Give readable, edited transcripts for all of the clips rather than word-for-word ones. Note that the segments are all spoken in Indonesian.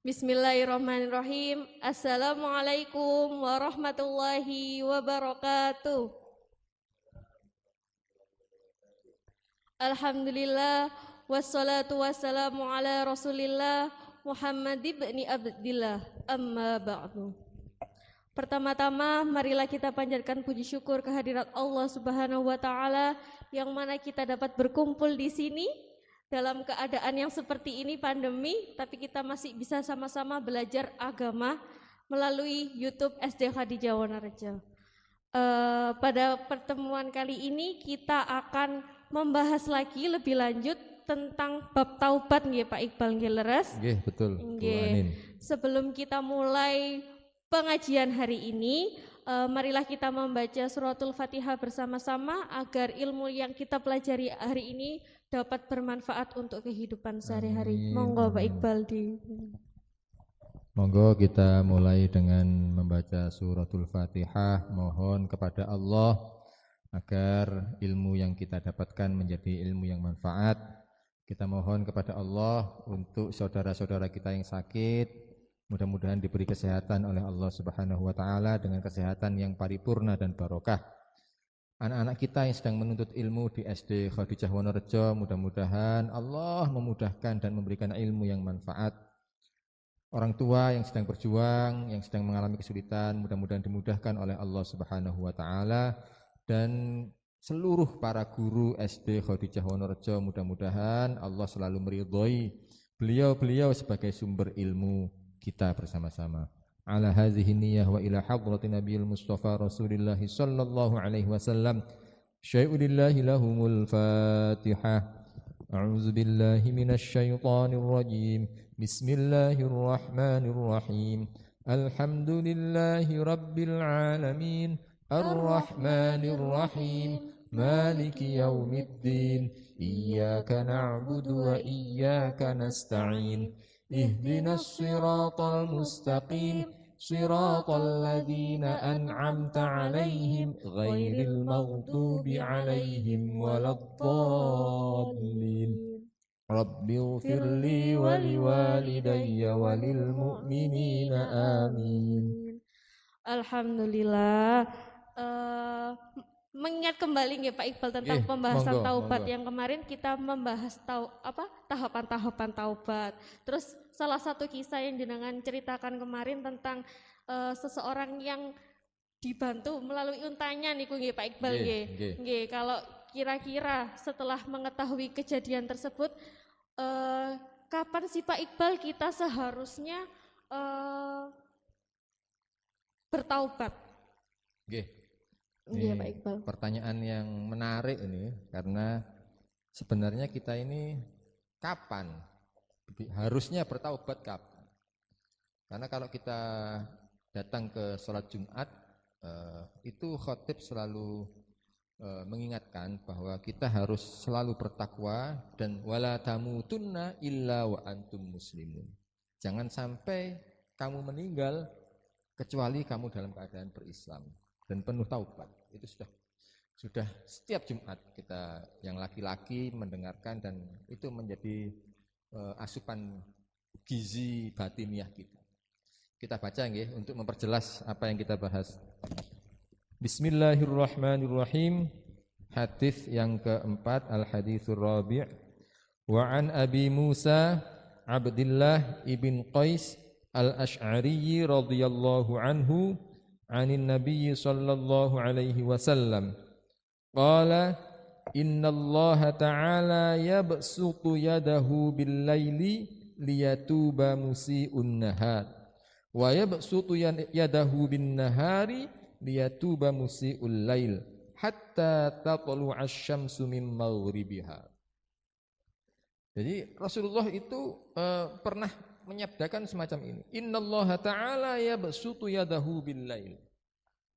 Bismillahirrahmanirrahim. Assalamualaikum warahmatullahi wabarakatuh. Alhamdulillah wassalatu wassalamu ala Rasulillah Muhammad ibni Abdillah. Amma ba'du. Pertama-tama marilah kita panjatkan puji syukur kehadirat Allah Subhanahu wa taala yang mana kita dapat berkumpul di sini dalam keadaan yang seperti ini pandemi, tapi kita masih bisa sama-sama belajar agama melalui YouTube SD Khadijah Wonorejo. Pada pertemuan kali ini kita akan membahas lagi lebih lanjut tentang bab taubat nggih Pak Iqbal nggih leres. Nggih, betul. Nggih. Sebelum kita mulai pengajian hari ini, marilah kita membaca suratul Fatihah bersama-sama agar ilmu yang kita pelajari hari ini dapat bermanfaat untuk kehidupan sehari-hari. Monggo Pak Iqbal di. Monggo kita mulai dengan membaca suratul Fatihah. Mohon kepada Allah agar ilmu yang kita dapatkan menjadi ilmu yang manfaat. Kita mohon kepada Allah untuk saudara-saudara kita yang sakit, mudah-mudahan diberi kesehatan oleh Allah Subhanahu wa taala dengan kesehatan yang paripurna dan barokah. Anak-anak kita yang sedang menuntut ilmu di SD Khadijah Wonorejo, mudah-mudahan Allah memudahkan dan memberikan ilmu yang manfaat. Orang tua yang sedang berjuang, yang sedang mengalami kesulitan, mudah-mudahan dimudahkan oleh Allah Subhanahu wa taala. Dan seluruh para guru SD Khadijah Wonorejo, mudah-mudahan Allah selalu meridhoi beliau-beliau sebagai sumber ilmu kita bersama-sama. Ala hadhihi niyyah wa ila hadrati nabiyil mustafa rasulillah sallallahu alaihi wasallam. Syai'ulillahi lahumul fatihah. A'udzu billahi minasy syaithanir rajim. Bismillahirrahmanirrahim. Alhamdulillahi rabbil alamin. Ar-rahmanir rahim. Maliki yaumiddin. Iyyaka na'budu wa iyyaka nasta'in. Ihdinas siratal mustaqim, siratal ladzina an'amta 'alaihim ghairil maghdubi 'alaihim waladdallin. Rabbighfirli wa liwalidayya wa lil mu'minina amin. Alhamdulillah. Mengingat kembali ya Pak Iqbal tentang pembahasan taubat yang kemarin kita membahas tahapan-tahapan taubat. Terus salah satu kisah yang jenengan ceritakan kemarin tentang seseorang yang dibantu melalui untanya niku nggih Pak Iqbal nggih. Nggih, kalau kira-kira setelah mengetahui kejadian tersebut kapan sih Pak Iqbal kita seharusnya bertaubat? Nggih. Iya Pak Iqbal. Pertanyaan yang menarik ini karena sebenarnya kita ini kapan harusnya bertaubat kapan? Karena kalau kita datang ke sholat Jumat itu khotib selalu mengingatkan bahwa kita harus selalu bertakwa dan wala tamutunna illa wa antum muslimun. Jangan sampai kamu meninggal kecuali kamu dalam keadaan berislam dan penuh taubat. Itu sudah setiap Jumat kita yang laki-laki mendengarkan dan itu menjadi asupan gizi batiniah kita. Kita baca nggih untuk memperjelas apa yang kita bahas. Bismillahirrahmanirrahim. Hadis yang keempat, al-haditsur rabi'. Wa an Abi Musa Abdullah ibn Qais al-Asy'ari radhiyallahu anhu 'anin Nabiy sallallahu alaihi wasallam qala innallaha ta'ala yabsutu yadahu bil-laili liyatuba musii'un nahar wa yabsutu yadahu bin-nahari liyatuba musii'ul lail hatta tatlu'a asy-syamsu min maghribiha. Jadi Rasulullah itu pernah menyabdakan semacam ini. Innallaha ta'ala yabsutu yadahu bil-lail.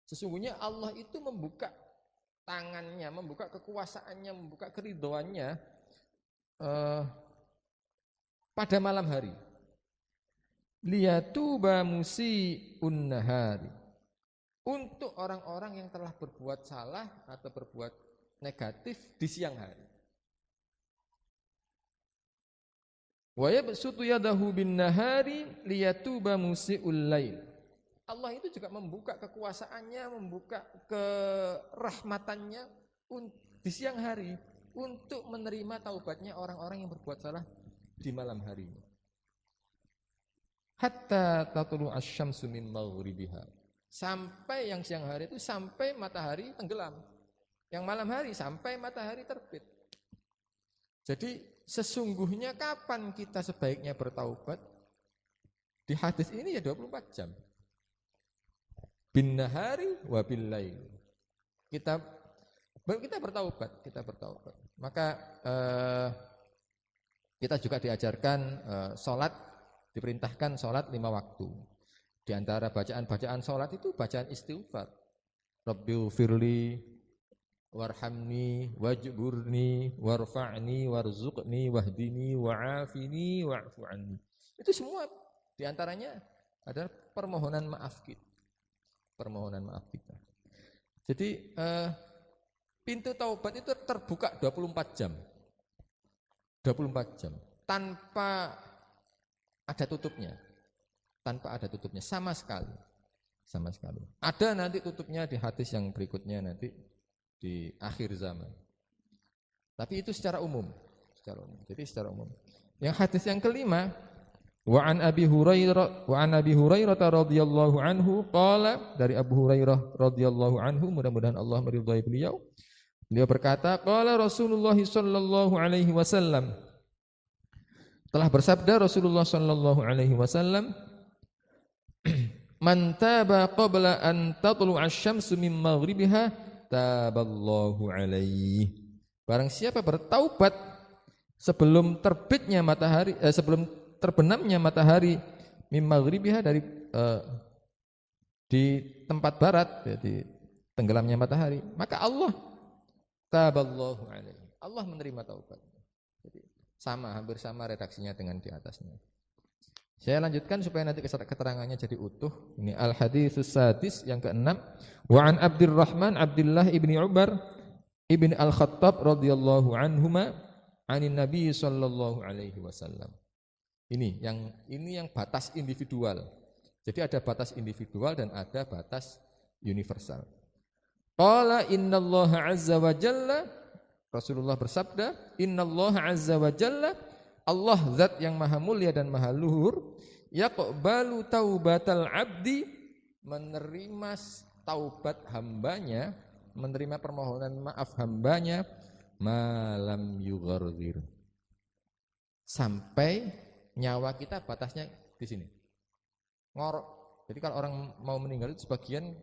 Sesungguhnya Allah itu membuka tangannya, membuka kekuasaannya, membuka keridhoannya pada malam hari. Liyatuba musii'un nahari. Untuk orang-orang yang telah berbuat salah atau berbuat negatif di siang hari. Wa yabsutu yadahu bin nahari liyatuba musiul lail. Allah itu juga membuka kekuasaannya, membuka kerahmatannya di siang hari untuk menerima taubatnya orang-orang yang berbuat salah di malam hari. Hatta tatlu asy-syamsu min maghribiha. Sampai yang siang hari itu sampai matahari tenggelam. Yang malam hari sampai matahari terbit. Jadi sesungguhnya kapan kita sebaiknya bertaubat? Di hadis ini ya 24 jam. Bin nahari wa bil lail. Kita bertaubat. Maka kita juga diajarkan sholat, diperintahkan sholat 5 waktu. Di antara bacaan-bacaan sholat itu bacaan istighfar. Rabbighfirli warhamni wajburni warfa'ni warzuqni wahdini wa'afini wa'fu anni. Itu semua di antaranya adalah permohonan maaf kita. Jadi pintu taubat itu terbuka 24 jam. 24 jam tanpa ada tutupnya. Sama sekali. Ada nanti tutupnya di hadis yang berikutnya nanti di akhir zaman. Tapi itu secara umum. Jadi secara umum. Yang hadis yang kelima, wa an Abi Hurairah radhiyallahu anhu qala, dari Abu Hurairah radhiyallahu anhu, mudah-mudahan Allah meridhai beliau. Beliau berkata, qala Rasulullah sallallahu alaihi wasallam. Telah bersabda Rasulullah sallallahu alaihi wasallam, man taba qabla an tatlu asy-syamsu min maghribiha taballahu alaihi. Barang siapa bertaubat sebelum terbitnya matahari, sebelum terbenamnya matahari min maghribiha, dari di tempat barat, ya, di tenggelamnya matahari, maka Allah taballahu alaihi. Allah menerima taubat. Jadi hampir sama redaksinya dengan di atasnya. Saya lanjutkan supaya nanti keterangannya jadi utuh. Ini al-haditsus sadis, yang ke-6. Wa an Abdurrahman Abdullah ibni Umar ibni al-Khattab radhiyallahu anhuma anin Nabi sallallahu alaihi wasallam. Ini yang batas individual. Jadi ada batas individual dan ada batas universal. Qala innallaha azza wa jalla, Rasulullah bersabda, innallaha azza wa jalla, Allah zat yang maha mulia dan maha luhur, yaqbalu taubatal abdi, menerima taubat hambanya, menerima permohonan maaf hambanya, malam yugharzir, sampai nyawa kita batasnya di sini, ngorok. Jadi kalau orang mau meninggal itu sebagian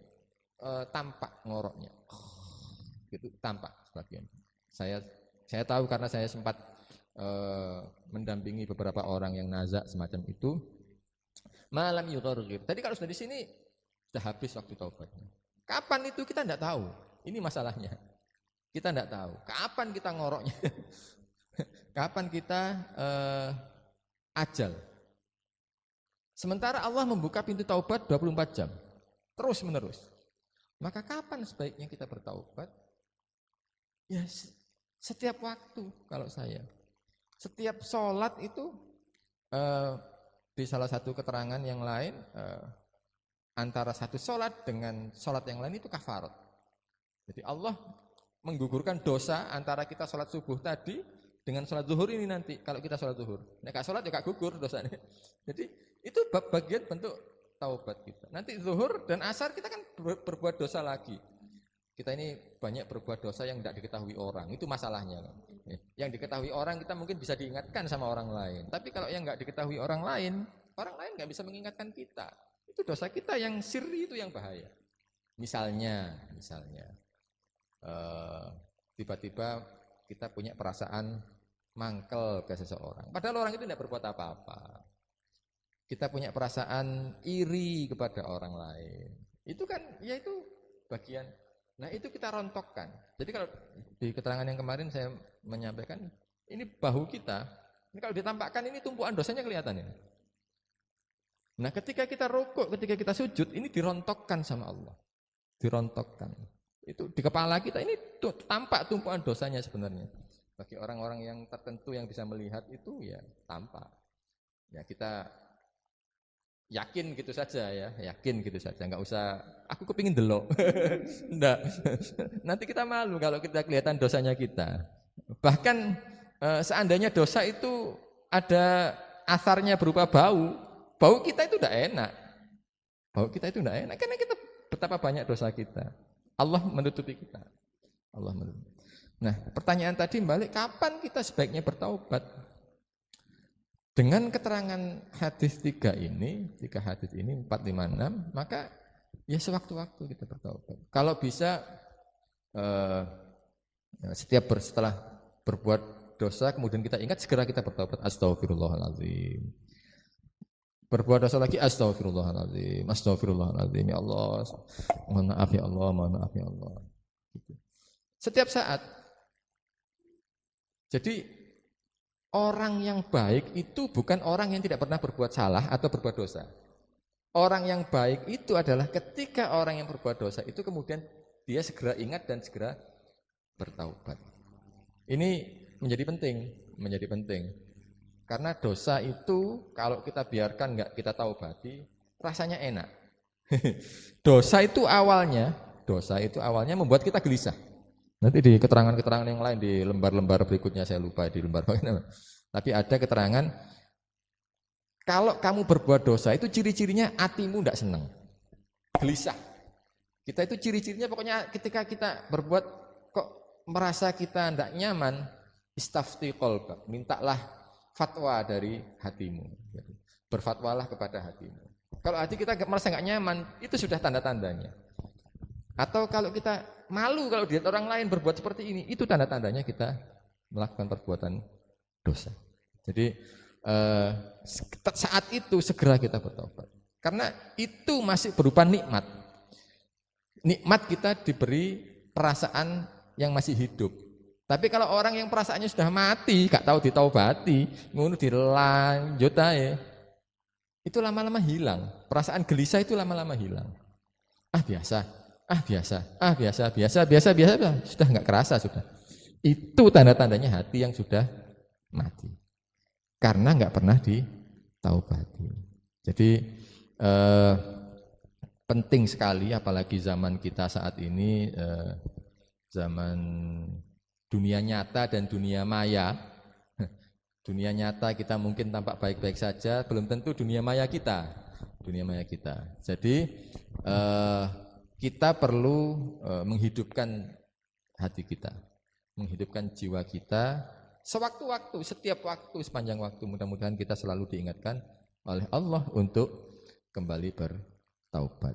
tampak ngoroknya, gitu, tampak sebagian. Saya tahu karena saya sempat mendampingi beberapa orang yang nazak semacam itu. Malam yugharzir. Tadi kalau sudah di sini sudah habis waktu taubatnya. Kapan itu kita tidak tahu. Ini masalahnya. Kita tidak tahu kapan kita ngoroknya. Kapan kita ajal. Sementara Allah membuka pintu taubat 24 jam. Terus menerus. Maka kapan sebaiknya kita bertaubat? Ya setiap waktu kalau saya. Setiap sholat itu di salah satu keterangan yang lain, antara satu sholat dengan sholat yang lain itu kafarat. Jadi Allah menggugurkan dosa antara kita sholat subuh tadi dengan sholat zuhur ini nanti. Kalau kita sholat zuhur, nek sholat juga gugur dosanya. Jadi itu bagian bentuk taubat kita. Nanti zuhur dan asar kita kan berbuat dosa lagi. Kita ini banyak berbuat dosa yang tidak diketahui orang, itu masalahnya. Yang diketahui orang kita mungkin bisa diingatkan sama orang lain, tapi kalau yang nggak diketahui orang lain nggak bisa mengingatkan kita. Itu dosa kita yang sirri, itu yang bahaya. Misalnya tiba-tiba kita punya perasaan mangkel ke seseorang, padahal orang itu tidak berbuat apa-apa. Kita punya perasaan iri kepada orang lain, itu kan ya itu bagian. Nah itu kita rontokkan. Jadi kalau di keterangan yang kemarin saya menyampaikan, ini bahu kita, ini kalau ditampakkan ini tumpuan dosanya kelihatan ya. Nah ketika kita rukuk, ketika kita sujud, ini dirontokkan sama Allah. Dirontokkan. Itu di kepala kita ini tampak tumpuan dosanya sebenarnya. Bagi orang-orang yang tertentu yang bisa melihat itu ya tampak. Ya kita yakin gitu saja ya, yakin gitu saja, nggak usah aku kepingin delok. Enggak. Nanti kita malu kalau kita kelihatan dosanya kita. Bahkan seandainya dosa itu ada asarnya berupa bau, bau kita itu tidak enak. Bau kita itu tidak enak karena kita betapa banyak dosa kita. Allah menutupi kita. Allah menutupi. Nah, pertanyaan tadi balik, kapan kita sebaiknya bertaubat? Dengan keterangan hadis 3 hadis ini 4, 5, 6, maka ya sewaktu-waktu kita bertaubat. Kalau bisa setelah berbuat dosa kemudian kita ingat, segera kita bertaubat. Astagfirullahaladzim. Berbuat dosa lagi, astagfirullahaladzim, astagfirullahaladzim, ya Allah, mohon maaf ya Allah, mohon maaf ya Allah. Gitu. Setiap saat. Jadi orang yang baik itu bukan orang yang tidak pernah berbuat salah atau berbuat dosa. Orang yang baik itu adalah ketika orang yang berbuat dosa itu kemudian dia segera ingat dan segera bertaubat. Ini menjadi penting. Karena dosa itu kalau kita biarkan nggak kita taubati, rasanya enak. Dosa itu awalnya membuat kita gelisah. Nanti di keterangan-keterangan yang lain di lembar-lembar berikutnya, saya lupa di lembar mana. Tapi ada keterangan kalau kamu berbuat dosa itu ciri-cirinya hatimu tidak senang, gelisah. Kita itu ciri-cirinya pokoknya ketika kita berbuat kok merasa kita tidak nyaman, istafti qalbak, mintalah fatwa dari hatimu. Berfatwalah kepada hatimu. Kalau hati kita merasa nggak nyaman, itu sudah tanda-tandanya. Atau kalau kita malu kalau dilihat orang lain berbuat seperti ini, itu tanda-tandanya kita melakukan perbuatan dosa. Jadi saat itu segera kita bertobat. Karena itu masih berupa nikmat. Nikmat kita diberi perasaan yang masih hidup. Tapi kalau orang yang perasaannya sudah mati, gak tahu ditaubati, ngono dilanjut aja, itu lama-lama hilang. Perasaan gelisah itu lama-lama hilang. Biasa, sudah nggak kerasa sudah. Itu tanda-tandanya hati yang sudah mati. Karena nggak pernah ditaubati. Jadi penting sekali, apalagi zaman kita saat ini, zaman dunia nyata dan dunia maya. Dunia nyata kita mungkin tampak baik-baik saja, belum tentu dunia maya kita. Jadi kita perlu menghidupkan hati kita, menghidupkan jiwa kita sewaktu-waktu, setiap waktu, sepanjang waktu. Mudah-mudahan kita selalu diingatkan oleh Allah untuk kembali bertaubat.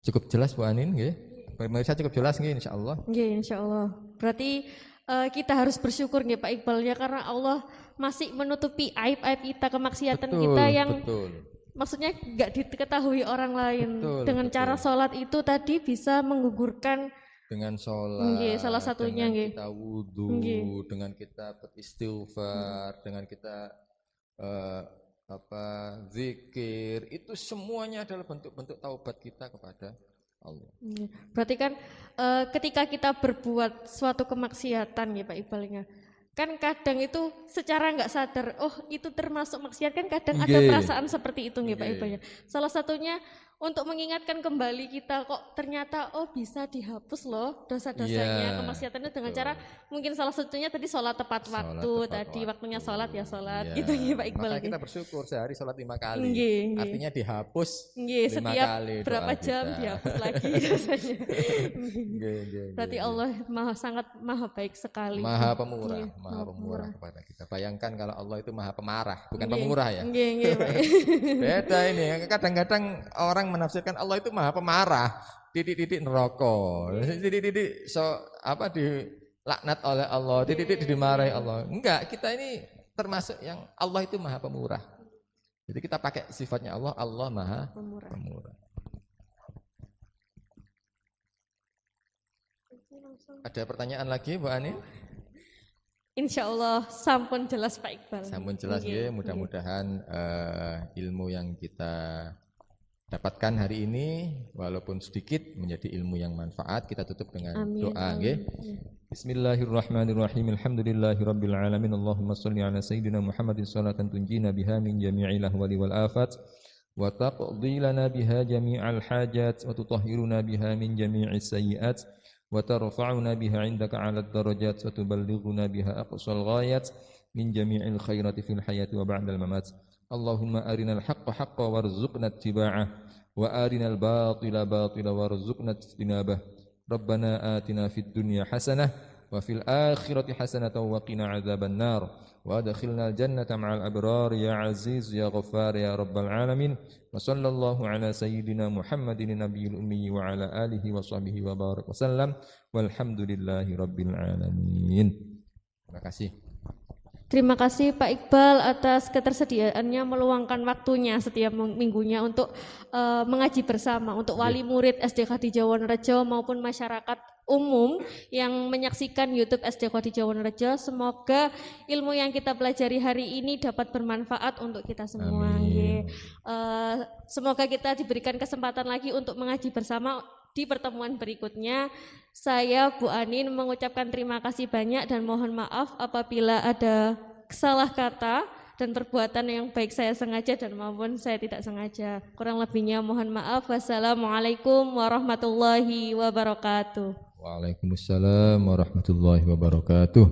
Cukup jelas Bu Anin, nggih? Pemirsa cukup jelas nggih insyaallah? Nggih, insyaallah. Berarti kita harus bersyukur nggih Pak Iqbal ya, karena Allah masih menutupi aib-aib kita, kemaksiatan kita yang maksudnya nggak diketahui orang lain. Dengan cara sholat itu tadi bisa menggugurkan. Dengan sholat, salah satunya dengan kita wudhu, dengan kita beristighfar, dengan kita zikir, itu semuanya adalah bentuk-bentuk taubat kita kepada Allah. Berarti kan ketika kita berbuat suatu kemaksiatan ya Pak Iqbal, kan kadang itu secara nggak sadar, itu termasuk maksiat, kan kadang ada perasaan seperti itu Pak Iqbal. Salah satunya untuk mengingatkan kembali kita, kok ternyata bisa dihapus loh dosa-dosanya, kemaksiatannya dengan cara mungkin salah satunya tadi sholat tepat waktu, waktunya sholat ya sholat, gitu ya Pak Iqbal. Maka kita bersyukur sehari sholat 5 kali, artinya dihapus 5 setiap kali berapa jam kita dihapus lagi dosanya. Berarti Allah sangat maha baik sekali, maha pemurah kepada kita. Bayangkan kalau Allah itu maha pemarah, bukan pemurah ya. Beda ini, kadang-kadang orang menafsirkan Allah itu maha pemarah, titik-titik neraka, titik-titik dilaknat oleh Allah, titik-titik dimarahi Allah. Enggak, kita ini termasuk yang Allah itu maha pemurah. Jadi kita pakai sifatnya Allah, Allah maha pemurah. Ada pertanyaan lagi Bu Ani? Insya Allah sampun jelas Pak Iqbal. Sampun jelas ya, mudah-mudahan ilmu yang kita dapatkan hari ini walaupun sedikit menjadi ilmu yang manfaat. Kita tutup dengan Amin. doa nggih. Bismillahirrahmanirrahim. Alhamdulillahirabbil alamin. Allahumma shalli ala sayyidina Muhammadin salatan tunjina biha min jami'il ahwali wal afat wa taqdi lana biha jami'al hajat wa tutahhiruna biha min jami'is sayyi'at wa tarfa'una biha 'indaka 'alad darajat wa tuballighuna biha aqsal ghayat min jami'il khairati fil hayati wa ba'dal mamat. Allahumma arinal haqqa haqqan warzuqna ittiba'ah wa arinal batila batila warzuqna ijtinabah. Rabbana atina fid dunya hasanah wa fil akhirati hasanatan wa qina adzaban nar wa adkhilnal jannata ma'al abrar ya aziz ya ghaffar ya rabbal alamin. Wa sallallahu ala sayyidina Muhammadin nabiyil ummi wa ala alihi wa sahbihi wa barak wasallam walhamdulillahi rabbil alamin. Terima kasih. Terima kasih Pak Iqbal atas ketersediaannya meluangkan waktunya setiap minggunya untuk mengaji bersama untuk wali murid SDK di Jawonorejo maupun masyarakat umum yang menyaksikan YouTube SDK di Jawonorejo. Semoga ilmu yang kita pelajari hari ini dapat bermanfaat untuk kita semua. Semoga kita diberikan kesempatan lagi untuk mengaji bersama di pertemuan berikutnya. Saya Bu Anin mengucapkan terima kasih banyak dan mohon maaf apabila ada salah kata dan perbuatan yang baik saya sengaja dan maupun saya tidak sengaja. Kurang lebihnya mohon maaf. Wassalamualaikum warahmatullahi wabarakatuh. Waalaikumsalam warahmatullahi wabarakatuh.